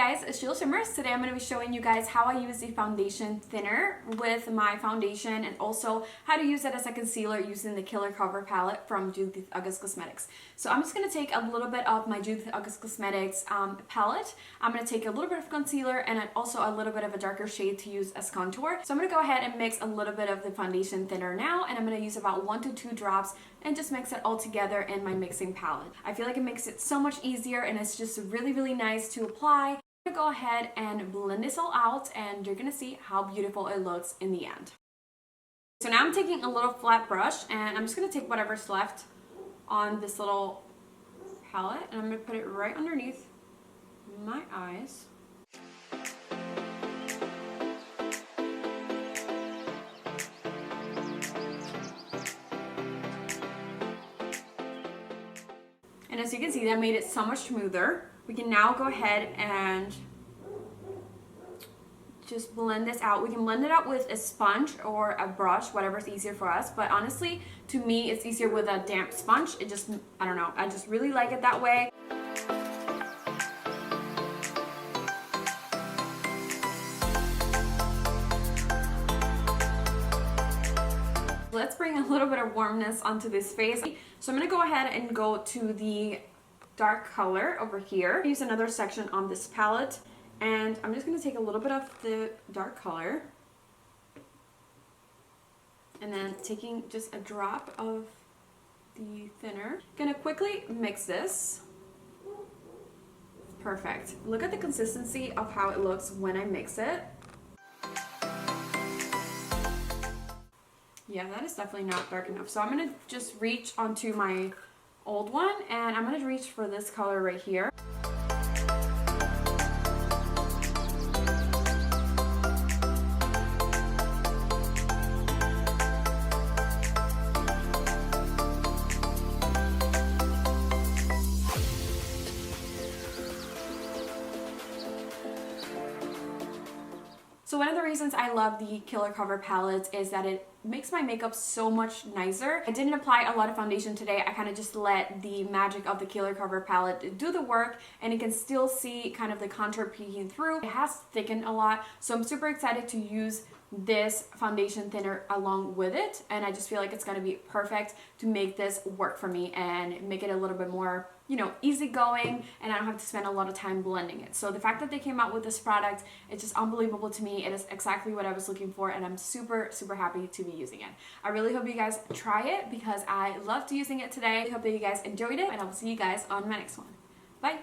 guys, it's Sheila Shimmers. Today I'm going to be showing you guys how I use the foundation thinner with my foundation and also how to use it as a concealer using the Killer Cover palette from Judith August Cosmetics. So I'm just going to take a little bit of my Judith August Cosmetics palette. I'm going to take a little bit of concealer and also a little bit of a darker shade to use as contour. So I'm going to go ahead and mix a little bit of the foundation thinner now, and I'm going to use about 1 to 2 drops and just mix it all together in my mixing palette. I feel like it makes it so much easier and it's just really nice to apply. I'm gonna go ahead and blend this all out and you're gonna see how beautiful it looks in the end. So now I'm taking a little flat brush and I'm just gonna take whatever's left on this little palette and I'm gonna put it right underneath my eyes. And as you can see, that made it so much smoother. We can now go ahead and just blend this out. We can blend it out with a sponge or a brush, whatever's easier for us. But honestly, to me, it's easier with a damp sponge. It just, I don't know, I just really like it that way. Let's bring a little bit of warmness onto this face. So I'm going to go ahead and go to the dark color over here. Use another section on this palette and I'm just going to take a little bit of the dark color and then taking just a drop of the thinner. Gonna quickly mix this. Perfect. Look at the consistency of how it looks when I mix it. Yeah, that is definitely not dark enough. So I'm going to just reach onto my old one and I'm going to reach for this color right here. So one of the reasons I love the Killer Cover palettes is that it makes my makeup so much nicer. I didn't apply a lot of foundation today. I kind of just let the magic of the Killer Cover palette do the work and you can still see kind of the contour peeking through. It has thickened a lot, so I'm super excited to use this foundation thinner along with it, and I just feel like it's going to be perfect to make this work for me and make it a little bit more, you know, easygoing, and I don't have to spend a lot of time blending it. So the fact that they came out with this product, it's just unbelievable to me. It is exactly what I was looking for and I'm super happy to be using it. I really hope you guys try it because I loved using it today. I hope that you guys enjoyed it and I will see you guys on my next one. Bye!